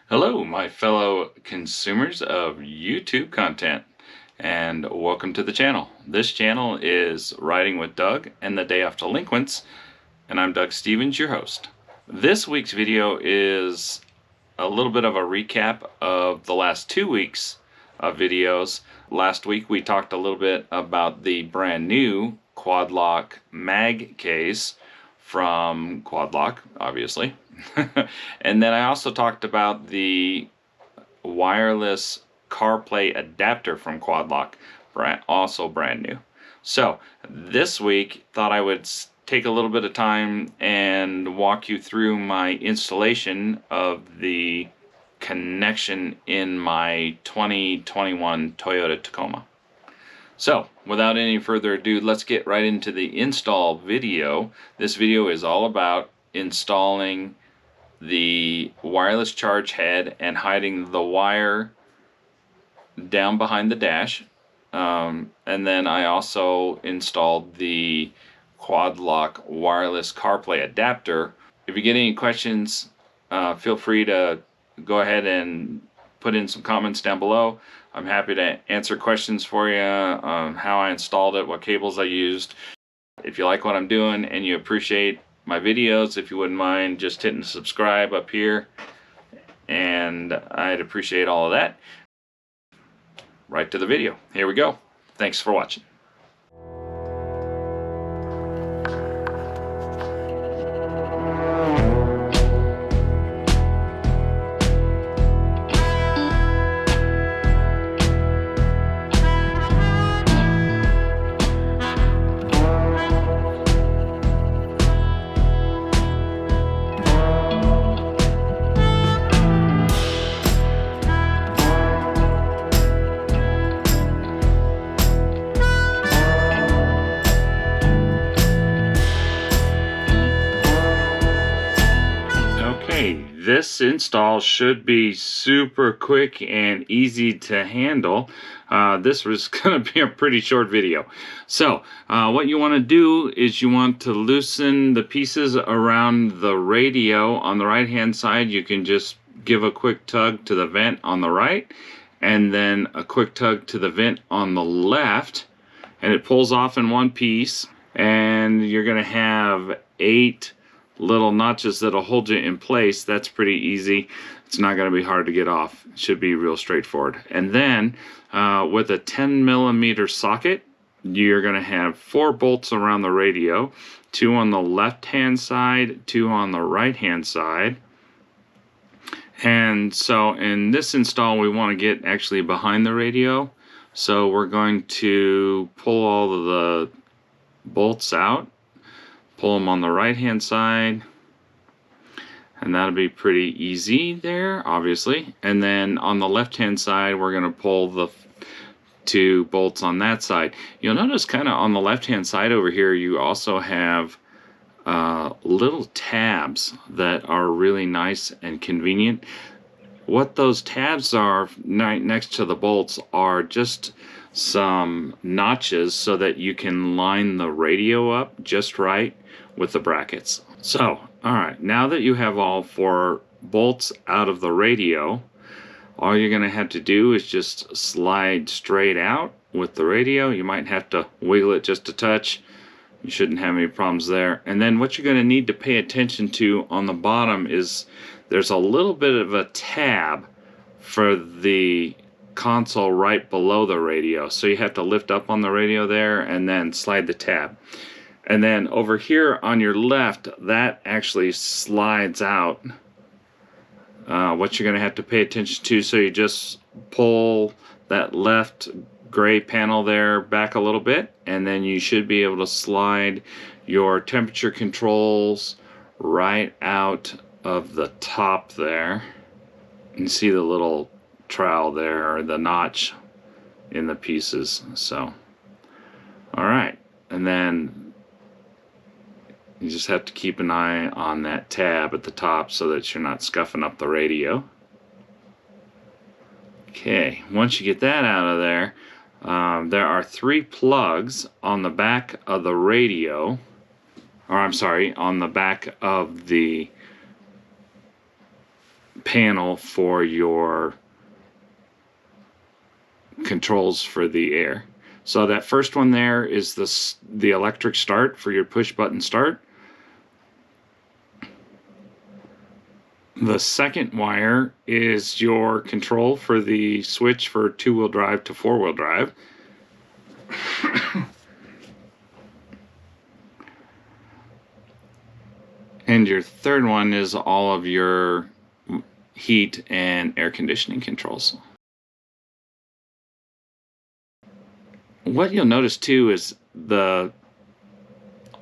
Hello, my fellow consumers of YouTube content, and welcome to the channel. This channel is Riding with Doug and the Day Off Delinquents, and I'm Doug Stevens, your host. This week's video is a little bit of a recap of the last 2 weeks of videos. Last week we talked a little bit about the brand new Quadlock mag case from Quadlock, obviously. And then I also talked about the wireless CarPlay adapter from Quadlock, also brand new. So this week, thought I would take a little bit of time and walk you through my installation of the connection in my 2021 Toyota Tacoma. So, without any further ado, let's get right into the install video. This video is all about installing the wireless charge head and hiding the wire down behind the dash. And then I also installed the Quadlock wireless CarPlay adapter. If you get any questions, feel free to go ahead and put in some comments down below. I'm happy to answer questions for you on how I installed it, what cables I used. If you like what I'm doing and you appreciate my videos, if you wouldn't mind just hitting subscribe up here, and I'd appreciate all of that. Right to the video. Here we go. Thanks for watching. This install should be super quick and easy to handle. This was going to be a pretty short video. So what you want to do is you want to loosen the pieces around the radio. On the right hand side, you can just give a quick tug to the vent on the right and then a quick tug to the vent on the left, and it pulls off in one piece, and you're going to have 8 little notches that'll hold you in place. That's pretty easy. It's not going to be hard to get off. It should be real straightforward. And then with a 10mm socket, you're going to have 4 bolts around the radio, 2 on the left hand side, 2 on the right hand side. And so in this install we want to get actually behind the radio, so we're going to pull all of the bolts out. Pull them on the right hand side, and that'll be pretty easy there, obviously. And then on the left hand side, we're going to pull the 2 bolts on that side. You'll notice kind of on the left hand side over here, you also have little tabs that are really nice and convenient. What those tabs are next to the bolts are just some notches so that you can line the radio up just right with the brackets. So, alright, now that you have all 4 bolts out of the radio, all you're going to have to do is just slide straight out with the radio. You might have to wiggle it just a touch. You shouldn't have any problems there. And then what you're going to need to pay attention to on the bottom is there's a little bit of a tab for the console right below the radio, so you have to lift up on the radio there and then slide the tab. And then over here on your left, that actually slides out. What you're going to have to pay attention to, so you just pull that left gray panel there back a little bit, and then you should be able to slide your temperature controls right out of the top there. You can see the little trowel there, or the notch in the pieces. So alright, and then you just have to keep an eye on that tab at the top so that you're not scuffing up the radio. Okay, once you get that out of there, there are 3 plugs on the back of the radio, or I'm sorry, on the back of the panel for your controls for the air. So that first one there is the electric start for your push button start. The second wire is your control for the switch for two-wheel drive to four-wheel drive. And your third one is all of your heat and air conditioning controls. What you'll notice too is the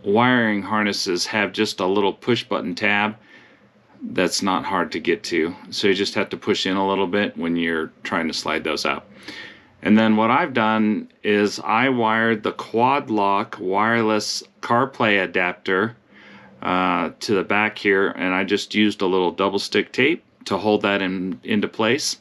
wiring harnesses have just a little push button tab that's not hard to get to. So you just have to push in a little bit when you're trying to slide those out. And then what I've done is I wired the Quadlock wireless CarPlay adapter to the back here, and I just used a little double stick tape to hold that into place.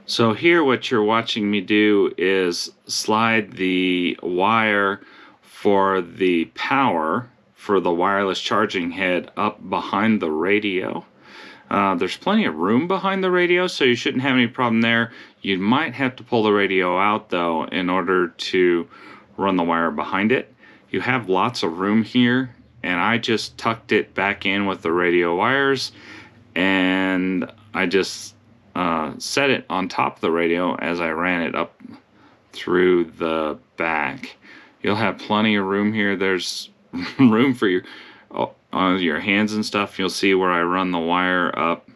So here what you're watching me do is slide the wire for the power for the wireless charging head up behind the radio. There's plenty of room behind the radio, so you shouldn't have any problem there. You might have to pull the radio out though in order to run the wire behind it. You have lots of room here, and I just tucked it back in with the radio wires, and I just set it on top of the radio as I ran it up through the back. You'll have plenty of room here. There's room for your hands and stuff. You'll see where I run the wire up,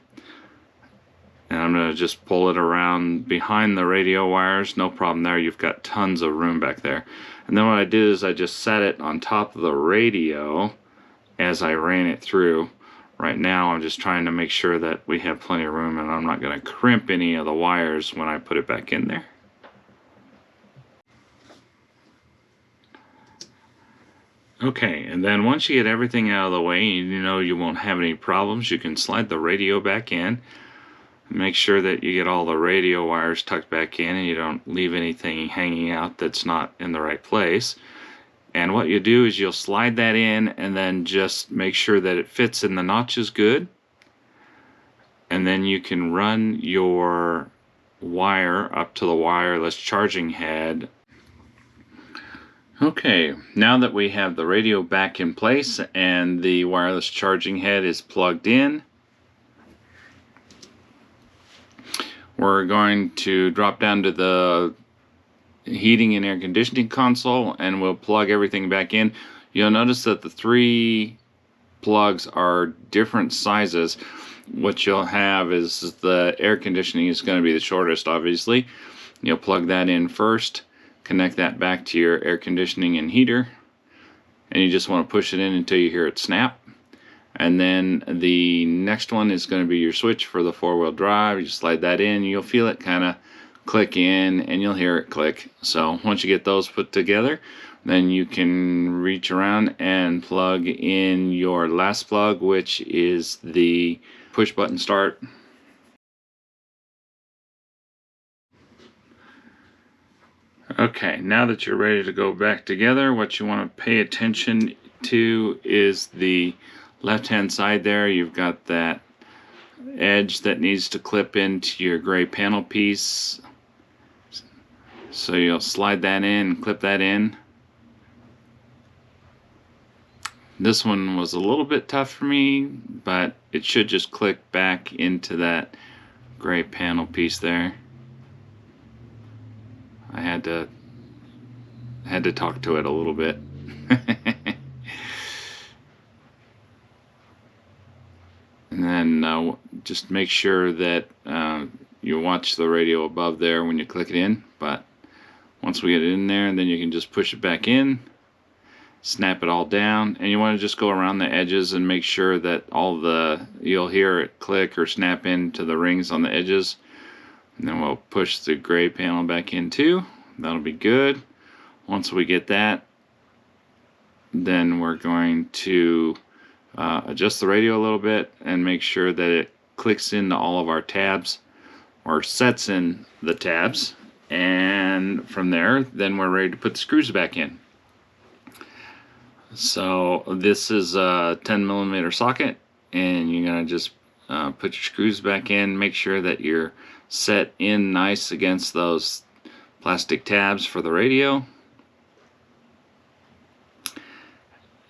and I'm going to just pull it around behind the radio wires. No problem there. You've got tons of room back there. And then what I did is I just set it on top of the radio as I ran it through. Right now I'm just trying to make sure that we have plenty of room, and I'm not going to crimp any of the wires when I put it back in there. Okay, and then once you get everything out of the way, you know you won't have any problems, you can slide the radio back in. Make sure that you get all the radio wires tucked back in and you don't leave anything hanging out that's not in the right place. And what you do is you'll slide that in and then just make sure that it fits in the notches good. And then you can run your wire up to the wireless charging head. Okay, now that we have the radio back in place and the wireless charging head is plugged in, we're going to drop down to the heating and air conditioning console, and we'll plug everything back in. You'll notice that the three plugs are different sizes. What you'll have is the air conditioning is going to be the shortest, obviously. You'll plug that in first, connect that back to your air conditioning and heater, and you just want to push it in until you hear it snap. And then the next one is going to be your switch for the four-wheel drive. You slide that in, you'll feel it kind of click in, and you'll hear it click. So once you get those put together, then you can reach around and plug in your last plug, which is the push button start. Okay, now that you're ready to go back together, what you want to pay attention to is the left-hand side there. You've got that edge that needs to clip into your gray panel piece. So you'll slide that in and clip that in. This one was a little bit tough for me, but it should just click back into that gray panel piece there. I had to talk to it a little bit. And then just make sure that you watch the radio above there when you click it in. But once we get it in there, then you can just push it back in, snap it all down, and you want to just go around the edges and make sure that you'll hear it click or snap into the rings on the edges. And then we'll push the gray panel back in too. That'll be good. Once we get that, then we're going to adjust the radio a little bit and make sure that it clicks into all of our tabs, or sets in the tabs. And from there, then we're ready to put the screws back in. So this is a 10mm socket, and you're gonna just put your screws back in. Make sure that you're set in nice against those plastic tabs for the radio.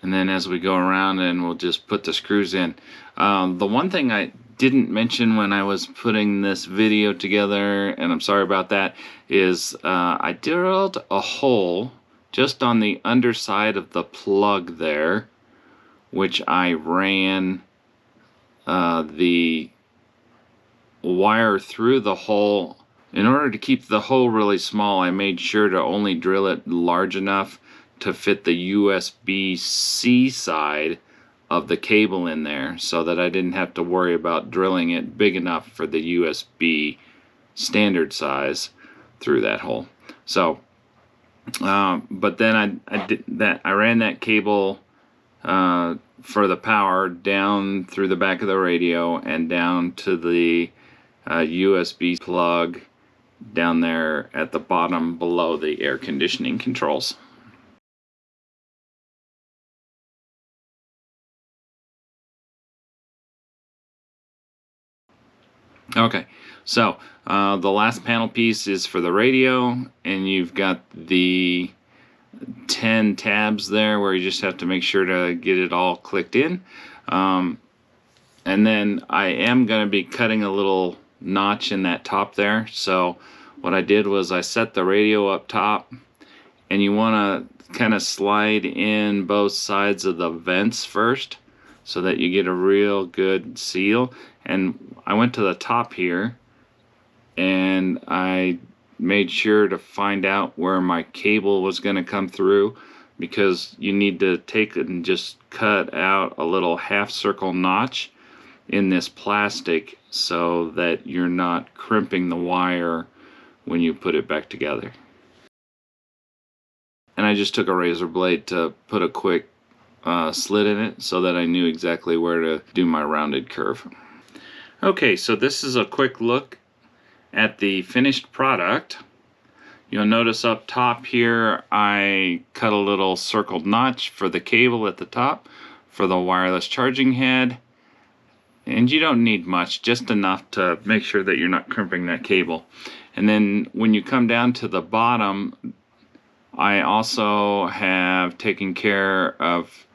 And then as we go around, and we'll just put the screws in. The one thing I didn't mention when I was putting this video together, and I'm sorry about that, is I drilled a hole just on the underside of the plug there, which I ran the wire through the hole. In order to keep the hole really small, I made sure to only drill it large enough to fit the USB-C side of the cable in there, so that I didn't have to worry about drilling it big enough for the USB standard size through that hole. So but then I ran that cable for the power down through the back of the radio and down to the USB plug down there at the bottom below the air conditioning controls. Okay, so the last panel piece is for the radio, and you've got the 10 tabs there where you just have to make sure to get it all clicked in. And then I am going to be cutting a little notch in that top there. So what I did was I set the radio up top, and you want to kind of slide in both sides of the vents first so that you get a real good seal. And I went to the top here, and I made sure to find out where my cable was going to come through, because you need to take it and just cut out a little half circle notch in this plastic so that you're not crimping the wire when you put it back together. And I just took a razor blade to put a quick slit in it so that I knew exactly where to do my rounded curve. Okay, so this is a quick look at the finished product. You'll notice up top here I cut a little circled notch for the cable at the top for the wireless charging head. And you don't need much, just enough to make sure that you're not crimping that cable. And then when you come down to the bottom, I also have taken care of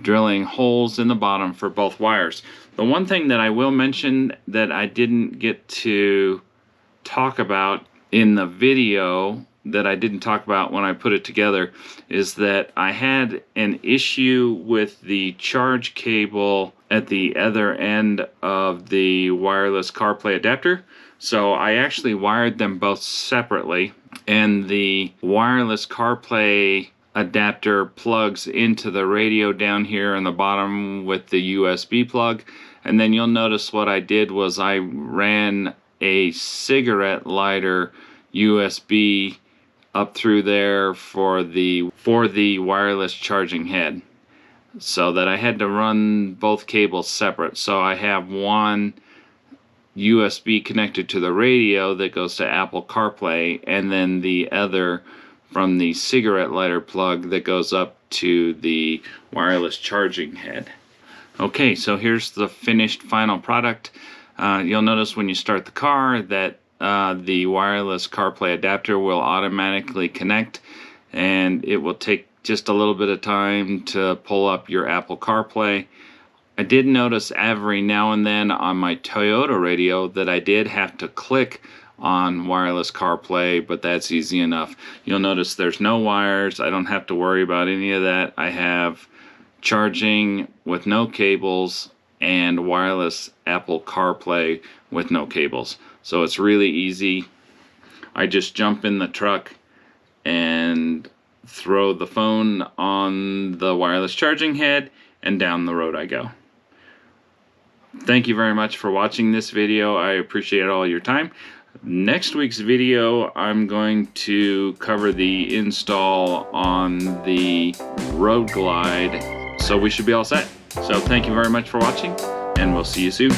drilling holes in the bottom for both wires. The one thing that I will mention that I didn't get to talk about in the video, that I didn't talk about when I put it together, is that I had an issue with the charge cable at the other end of the wireless CarPlay adapter. So I actually wired them both separately, and the wireless CarPlay adapter plugs into the radio down here on the bottom with the USB plug. And then you'll notice what I did was I ran a cigarette lighter USB up through there for the wireless charging head, so that I had to run both cables separate. So I have one USB connected to the radio that goes to Apple CarPlay, and then the other from the cigarette lighter plug that goes up to the wireless charging head. Okay, so here's the finished final product. You'll notice when you start the car that the wireless CarPlay adapter will automatically connect, and it will take just a little bit of time to pull up your Apple CarPlay. I did notice every now and then on my Toyota radio that I did have to click on wireless CarPlay, but that's easy enough. You'll notice there's no wires. I don't have to worry about any of that. I have charging with no cables and wireless Apple CarPlay with no cables. So it's really easy. I just jump in the truck and throw the phone on the wireless charging head, and down the road I go. Thank you very much for watching this video. I appreciate all your time. Next week's video, I'm going to cover the install on the Road Glide, so we should be all set. So thank you very much for watching, and we'll see you soon.